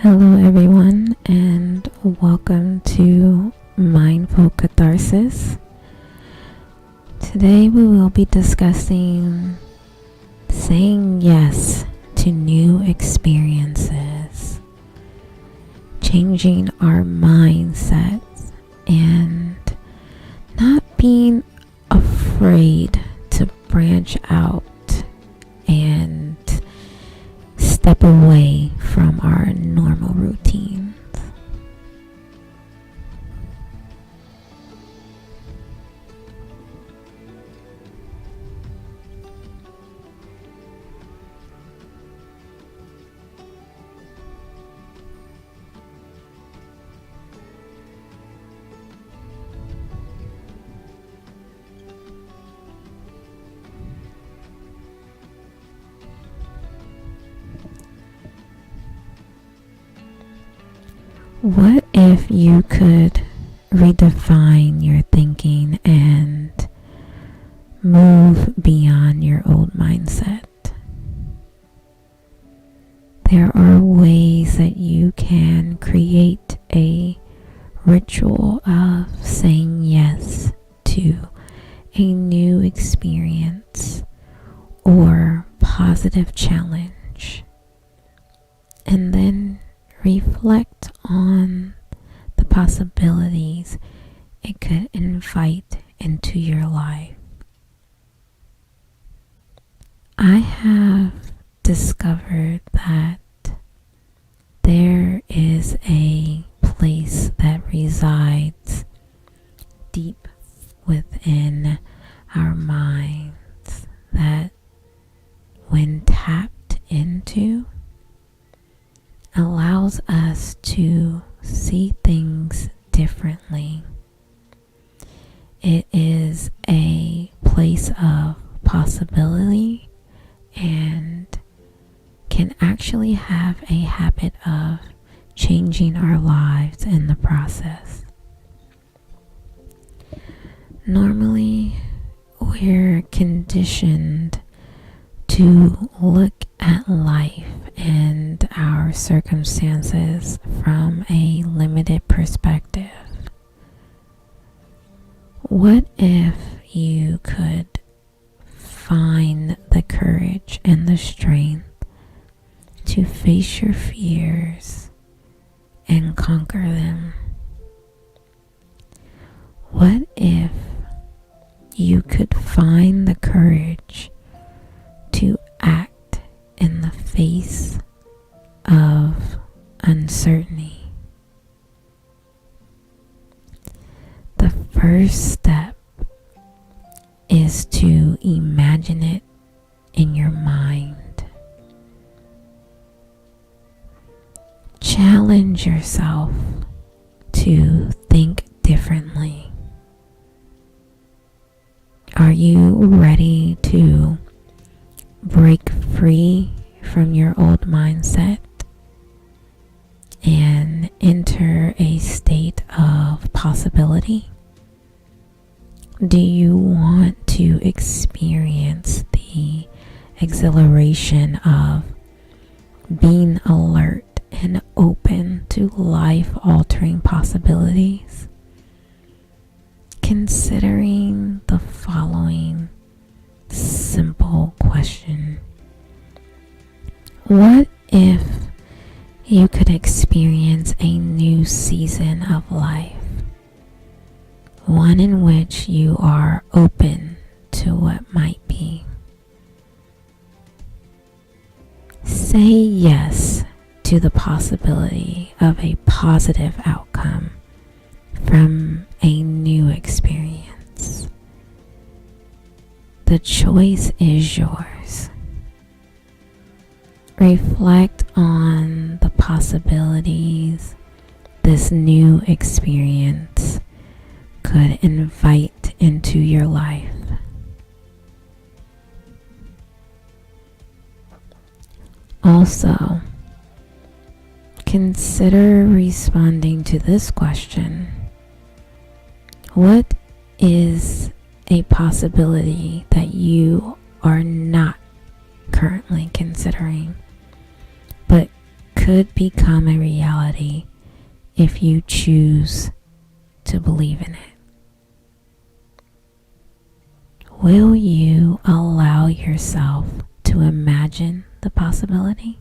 Hello, everyone, and welcome to Mindful Catharsis. Today we will be discussing saying yes to new experiences, changing our mindsets, and not being afraid to branch out and step away from our normal routines. What if you could redefine your thinking and move beyond your old mindset? There are ways that you can create a ritual of saying yes to a new experience or positive challenge, and then reflect on the possibilities it could invite into your life. I have discovered that there is a place that resides deep within our minds that, when tapped into, allows us to see things differently. It is a place of possibility and can actually have a habit of changing our lives in the process. Normally, we're conditioned to look at life and our circumstances from a limited perspective. What if you could find the courage and the strength to face your fears and conquer them? What if you could find the courage to act in the face of uncertainty? The first step is to imagine it in your mind. Challenge yourself to think differently. Are you ready to break free from your old mindset and enter a state of possibility? Do you want to experience the exhilaration of being alert and open to life-altering possibilities? Considering the following simple question: what if you could experience a new season of life, one in which you are open to what might be? Say yes to the possibility of a positive outcome from a new experience. The choice is yours. Reflect on the possibilities this new experience could invite into your life. Also, consider responding to this question: what is a possibility that you are not currently considering, but could become a reality if you choose to believe in it? Will you allow yourself to imagine the possibility?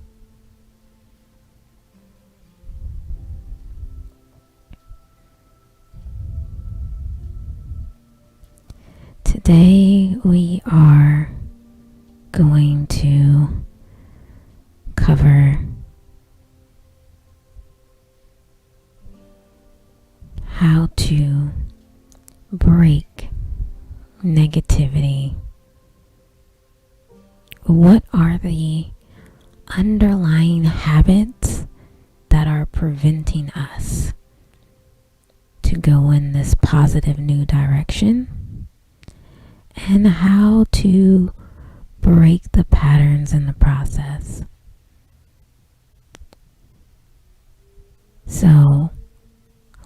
Today we are going to cover how to break negativity. What are the underlying habits that are preventing us to go in this positive new direction, and how to break the patterns in the process? So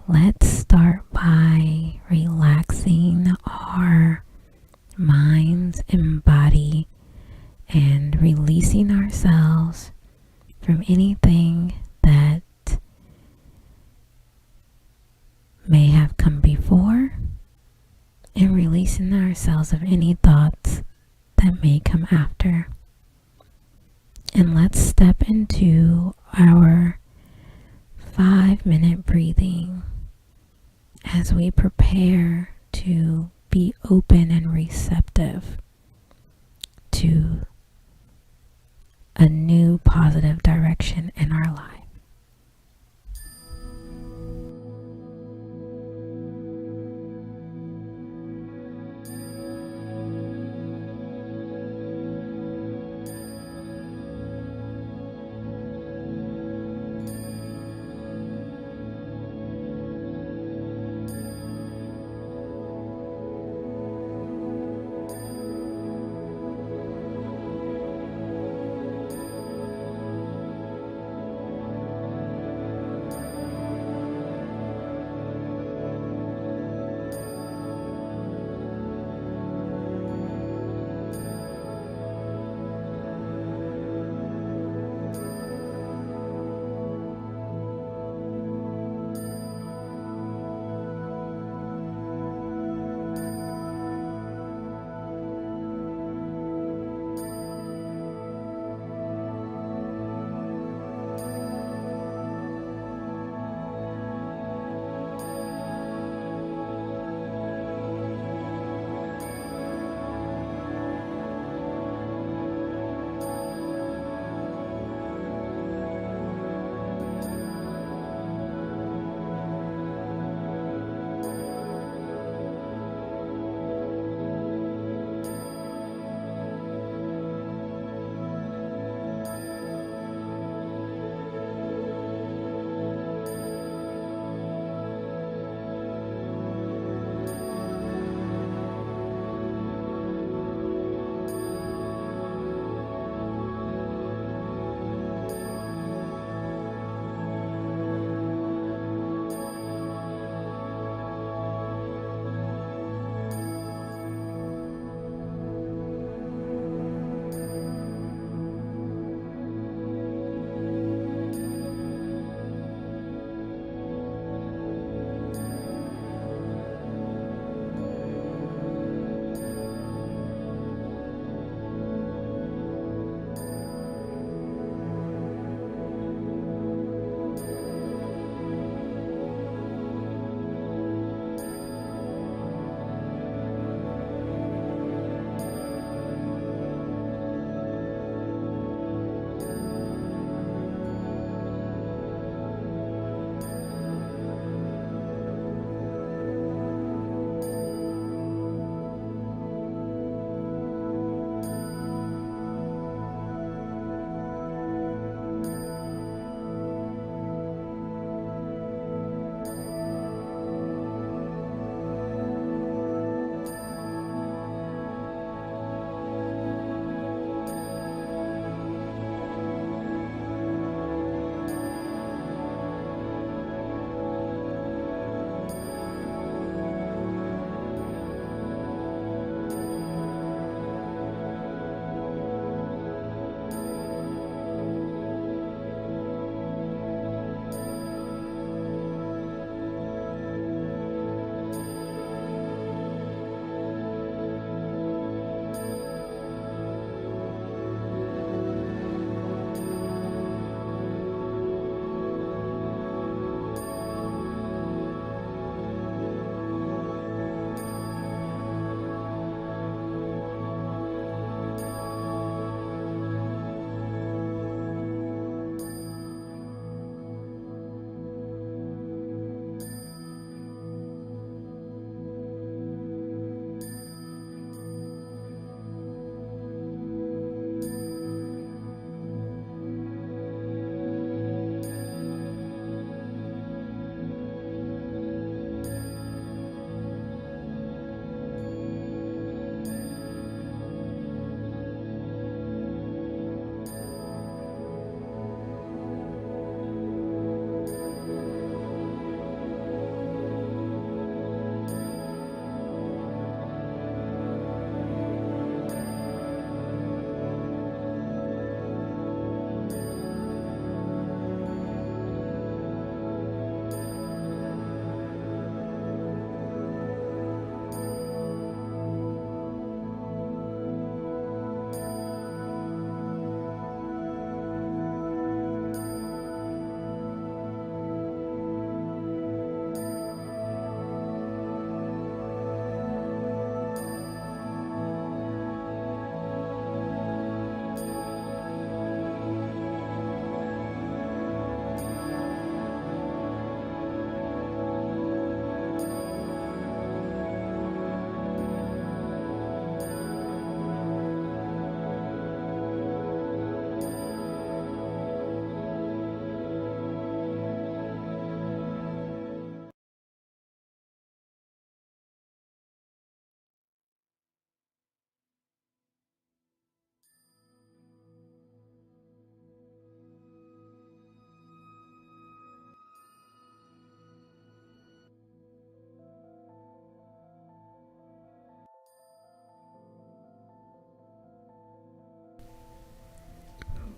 let's start by relaxing our minds and body and releasing ourselves from anything that may have come before and releasing ourselves of any thoughts that may come after. And let's step into our 5-minute breathing as we prepare to be open and receptive to a new positive direction in our life.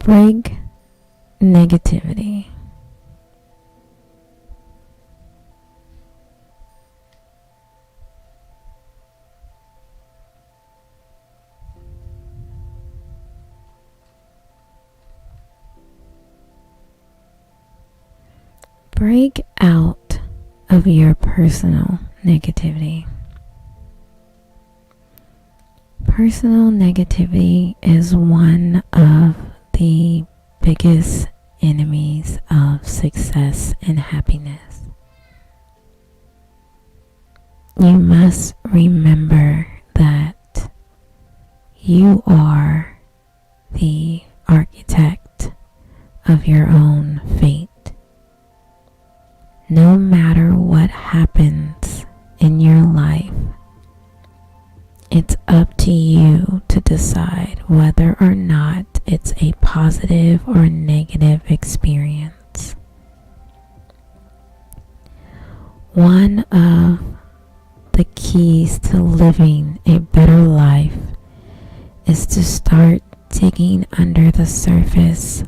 Break negativity. Break out of your personal negativity. Personal negativity is one of the biggest enemies of success and happiness. You must remember that you are the architect of your own fate. No matter what happens in your life, it's up to you to decide whether or not it's a positive or negative experience. One of the keys to living a better life is to start digging under the surface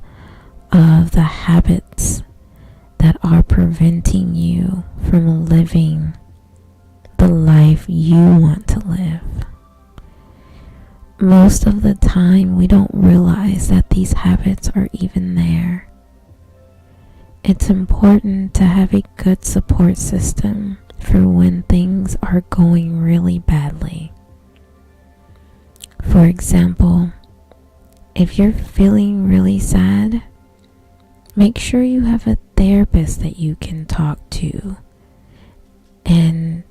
of the habits that are preventing you from living the life you want to live. Most of the time, we don't realize that these habits are even there. It's important to have a good support system for when things are going really badly. For example, if you're feeling really sad, make sure you have a therapist that you can talk to and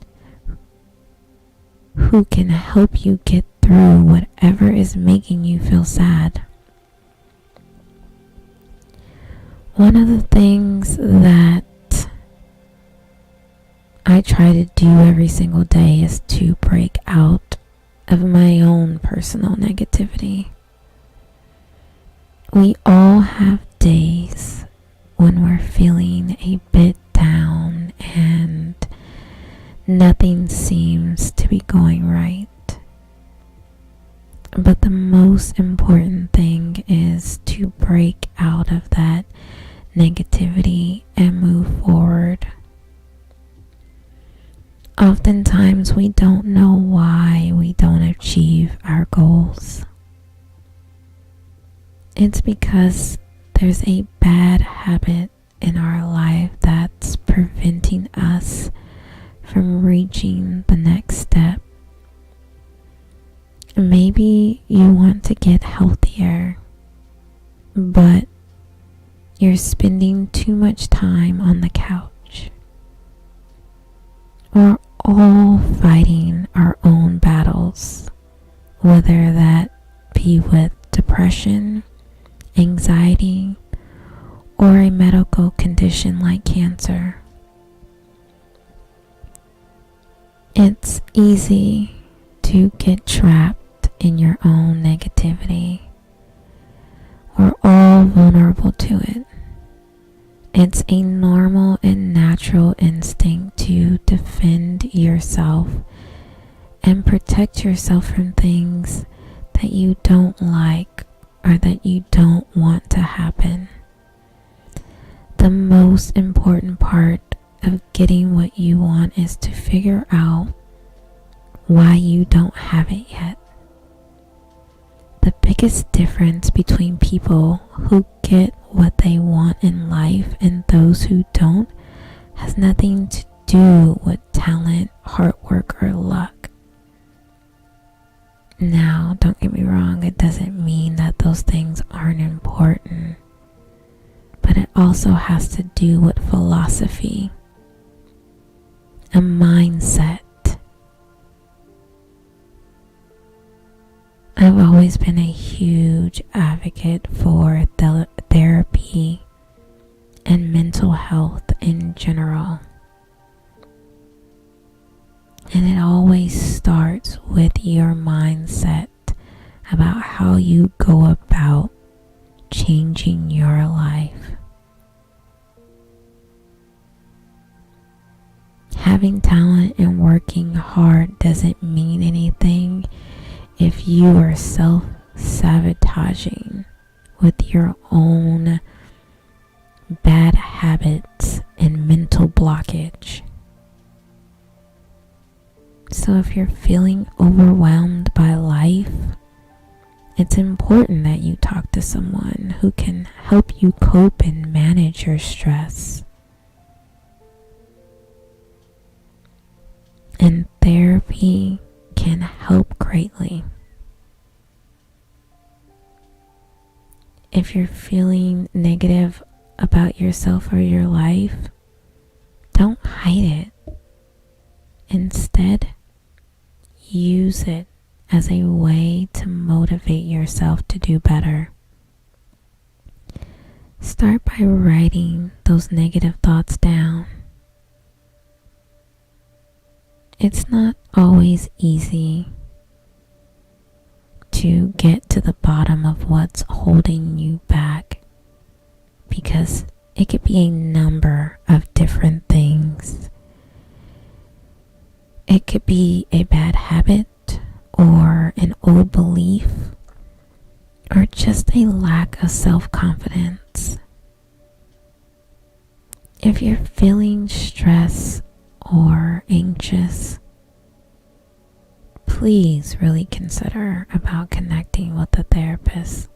who can help you get through whatever is making you feel sad. One of the things that I try to do every single day is to break out of my own personal negativity. We all have days when we're feeling a bit down and nothing seems to be going right. But the most important thing is to break out of that negativity and move forward. Oftentimes we don't know why we don't achieve our goals. It's because there's a bad habit in our life that's preventing us from reaching the next step. Maybe you want to get healthier, but you're spending too much time on the couch. We're all fighting our own battles, whether that be with depression, anxiety, or a medical condition like cancer. It's easy to get trapped in your own negativity. We're all vulnerable to it. It's a normal and natural instinct to defend yourself and protect yourself from things that you don't like or that you don't want to happen. The most important part of getting what you want is to figure out why you don't have it yet. The biggest difference between people who get what they want in life and those who don't has nothing to do with talent, hard work, or luck. Now, don't get me wrong, it doesn't mean that those things aren't important, but it also has to do with philosophy, a mindset. I've always been a huge advocate for therapy and mental health in general. And it always starts with your mindset about how you go about changing your life. Having talent and working hard doesn't mean anything if you are self-sabotaging with your own bad habits and mental blockage. So if you're feeling overwhelmed by life, it's important that you talk to someone who can help you cope and manage your stress. And therapy can help greatly. If you're feeling negative about yourself or your life, don't hide it. Instead, use it as a way to motivate yourself to do better. Start by writing those negative thoughts down. It's not always easy to get to the bottom of what's holding you back, because it could be a number of different things. It could be a bad habit, or an old belief, or just a lack of self-confidence. If you're feeling stressed or anxious, please really consider about connecting with a therapist.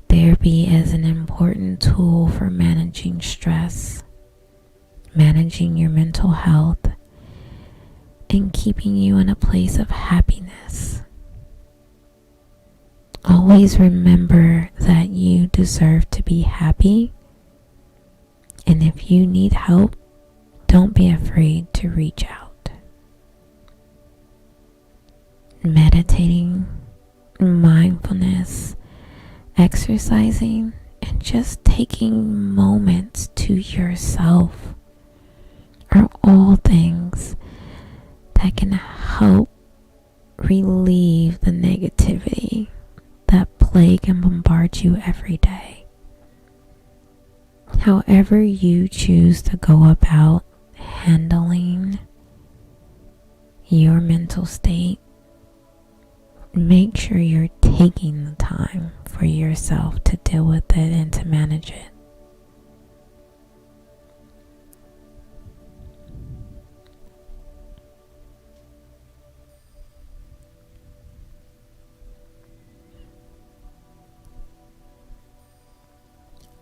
Therapy is an important tool for managing stress, managing your mental health, and keeping you in a place of happiness. Always remember that you deserve to be happy, and if you need help, don't be afraid to reach out. Meditating, mindfulness, exercising, and just taking moments to yourself are all things that can help relieve the negativity that plague and bombard you every day. However you choose to go about handling your mental state, make sure you're taking the time for yourself to deal with it and to manage it.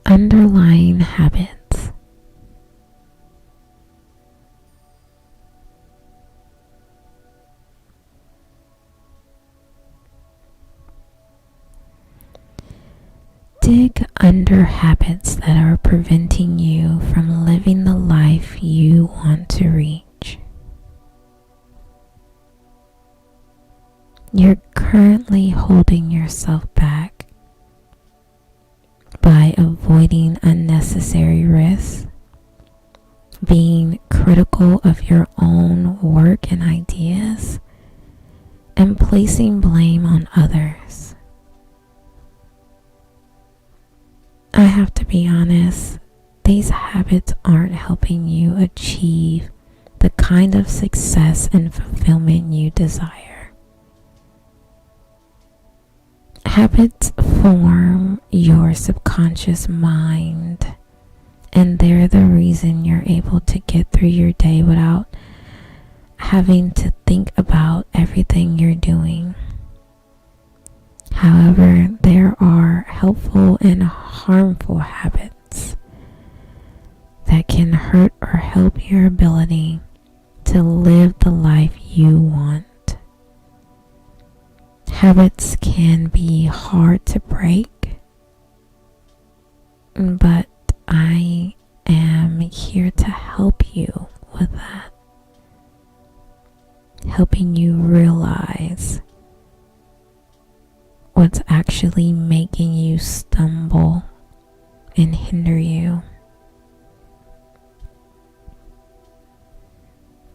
Underlying habits. Dig under habits that are preventing you from living the life you want to reach. You're currently holding yourself back by avoiding unnecessary risks, being critical of your own work and ideas, and placing blame on others. I have to be honest, these habits aren't helping you achieve the kind of success and fulfillment you desire. Habits form your subconscious mind, and they're the reason you're able to get through your day without having to think about everything you're doing. However, there are helpful and harmful habits that can hurt or help your ability to live the life you want. Habits can be hard to break, but I am here to help you with that. Helping you realize what's actually making you stumble and hinder you.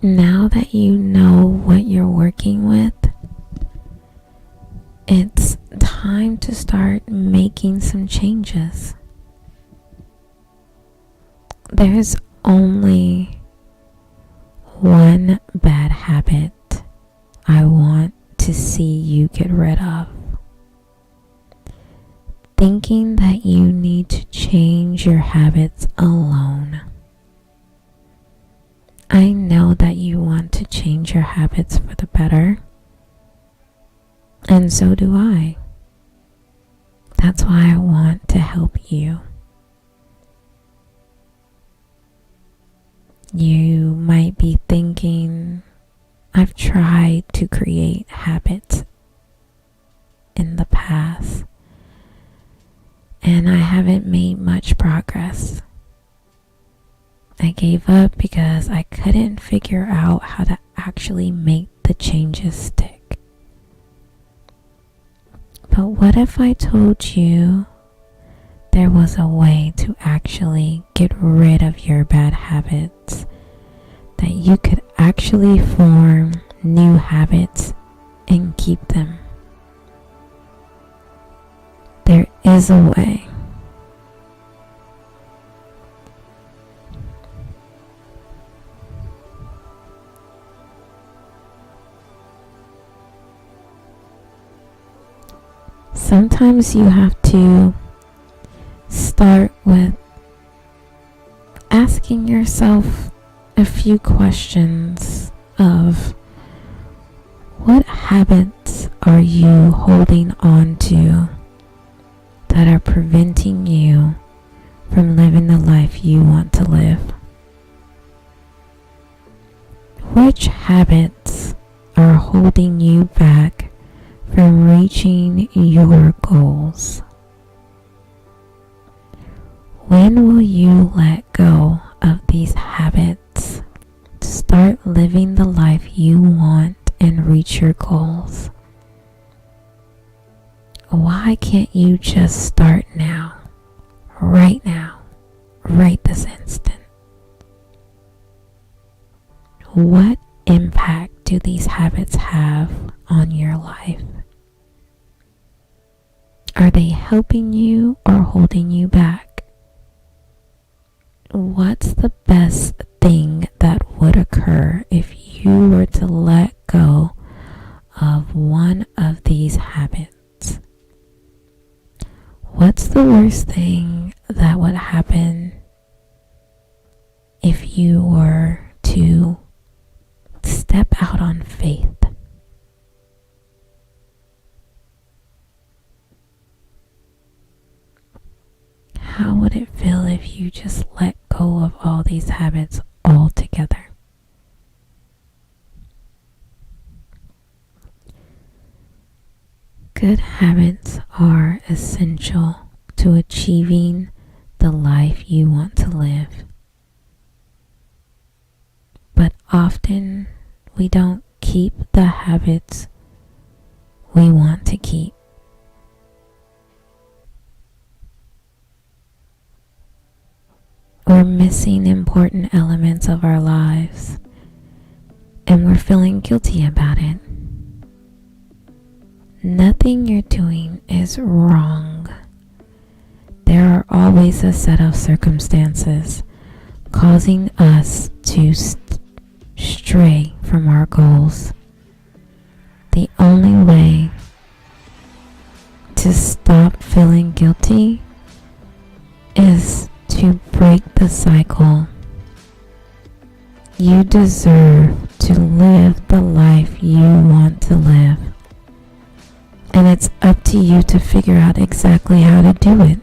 Now that you know what you're working with, it's time to start making some changes. There's only one bad habit I want to see you get rid of. thinking that you need to change your habits alone. I know that you want to change your habits for the better, and so do I. That's why I want to help you. You might be thinking, I've tried to create habits in the past, and I haven't made much progress. I gave up because I couldn't figure out how to actually make the changes stick. But what if I told you there was a way to actually get rid of your bad habits, that you could actually form new habits and keep them? There is a way. Sometimes you have to start with asking yourself a few questions of, what habits are you holding on to that are preventing you from living the life you want to live? Which habits are holding you back from reaching your goals? When will you let go of these habits to start living the life you want and reach your goals? Why can't you just start now, right this instant? What impact do these habits have on your life? Are they helping you or holding you back? What's the best thing that would occur if you were to let go of one of these habits? What's the worst thing that would happen if you were to step out on faith? How would it feel if you just let go of all these habits altogether? Good habits are essential to achieving the life you want to live. But often we don't keep the habits we want to keep. We're missing important elements of our lives, and we're feeling guilty about it. Nothing you're doing is wrong. There are always a set of circumstances causing us to stray from our goals. The only way to stop feeling guilty is to break the cycle. You deserve to live the life you want to live, and it's up to you to figure out exactly how to do it.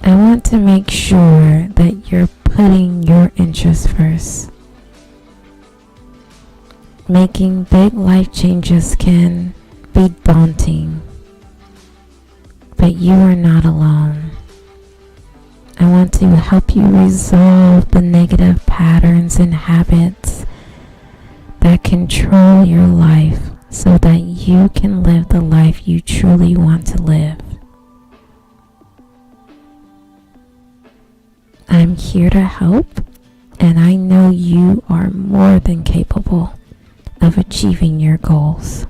I want to make sure that you're putting your interests first. Making big life changes can be daunting, but you are not alone. I want to help you resolve the negative patterns and habits that control your life so that you can live the life you truly want to live. I'm here to help, and I know you are more than capable of achieving your goals.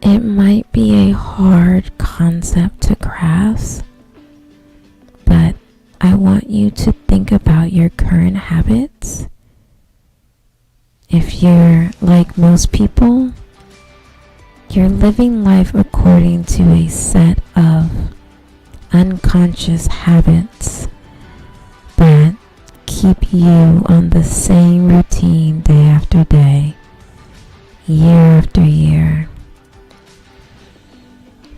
It might be a hard concept to grasp, but I want you to think about your current habits If you're like most people, you're living life according to a set of unconscious habits that keep you on the same routine day after day, year after year.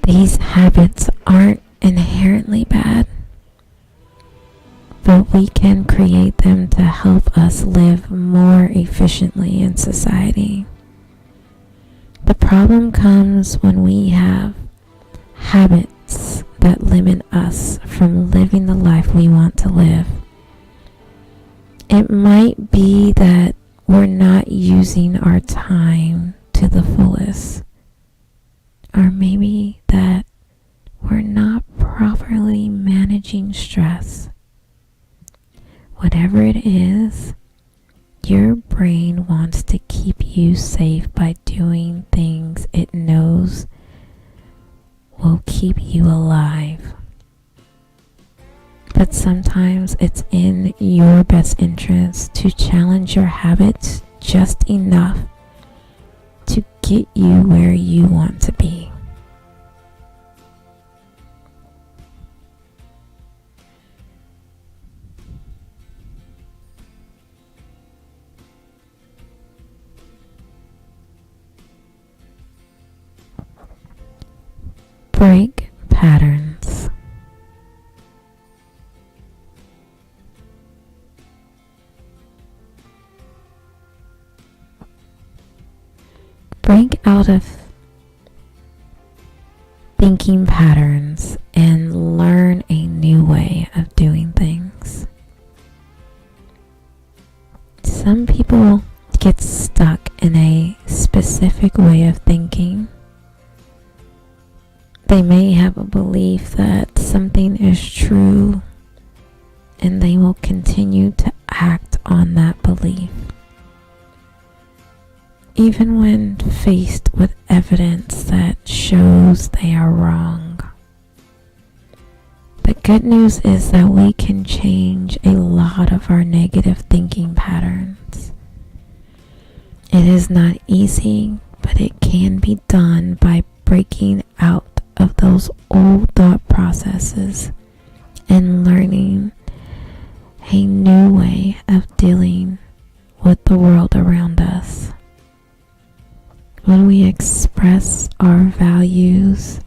These habits aren't inherently bad, but we can create them to help us live more efficiently in society. The problem comes when we have habits that limit us from living the life we want to live. It might be that we're not using our time to the fullest, or maybe that we're not properly managing stress. Whatever it is, your brain wants to keep you safe by doing things it knows will keep you alive. But sometimes it's in your best interest to challenge your habits just enough to get you where you want to be. Break patterns. Break out of thinking patterns and learn a new way of doing things. Some people get stuck in a specific way of thinking. They may have a belief that something is true, and they will continue to act on that belief, even when faced with evidence that shows they are wrong. The good news is that we can change a lot of our negative thinking patterns. It is not easy, but it can be done by breaking out of those old thought processes and learning a new way of dealing with the world around us. When we express our values,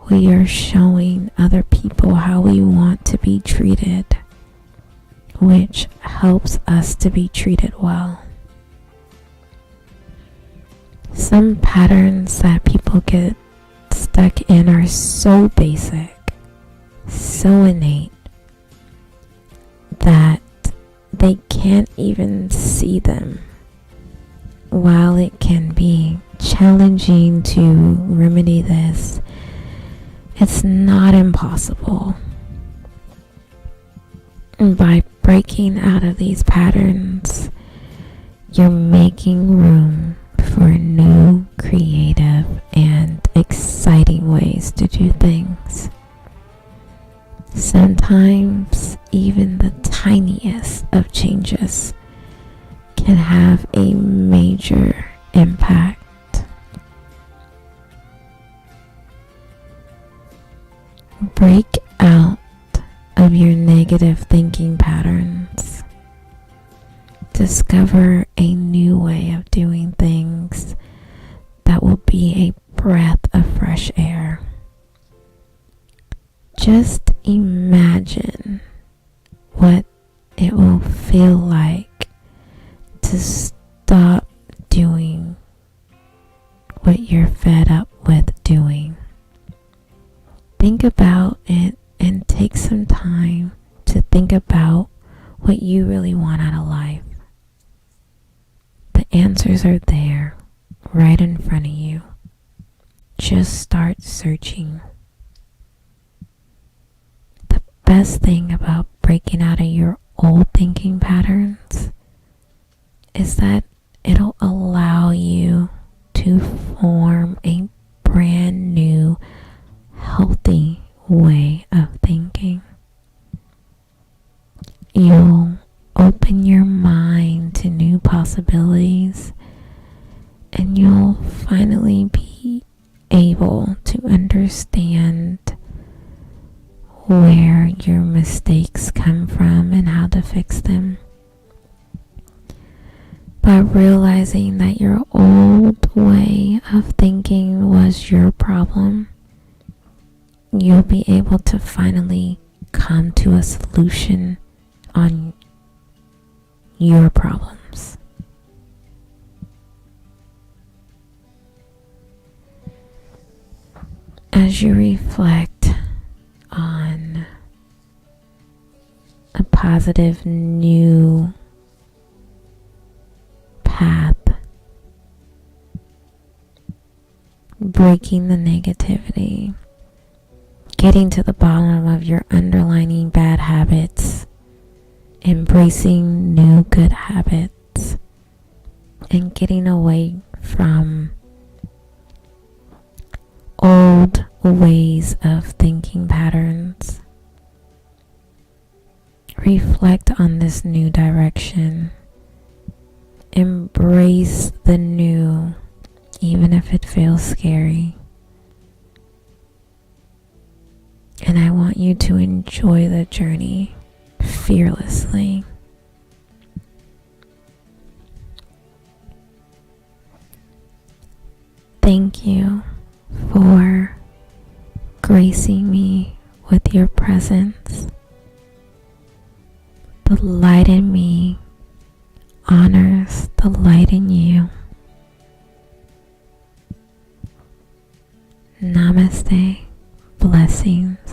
we are showing other people how we want to be treated, which helps us to be treated well. Some patterns that people get stuck in are so basic, so innate, that they can't even see them. While it can be challenging to remedy this, it's not impossible. And by breaking out of these patterns, you're making room for new, creative, and exciting ways to do things. Sometimes even the tiniest of changes can have a major impact. Break out of your negative thinking patterns. Discover a new way of doing things that will be a breath of fresh air. Just imagine what it will feel like to stop doing what you're fed up with doing. Think about it and take some time to think about what you really want out of life. The answers are there, right in front of you. Just start searching. The best thing about breaking out of your old thinking patterns is that it'll allow you to form a brand new, healthy way of thinking. You'll open your mind to new possibilities finally be able to understand where your mistakes come from and how to fix them. By realizing that your old way of thinking was your problem, you'll be able to finally come to a solution on your problems. As you reflect on a positive new path, breaking the negativity, getting to the bottom of your underlying bad habits, embracing new good habits, and getting away from old ways of thinking patterns. Reflect on this new direction. Embrace the new, even if it feels scary. And I want you to enjoy the journey fearlessly. Thank you for gracing me with your presence. The light in me honors the light in you. Namaste. Blessings.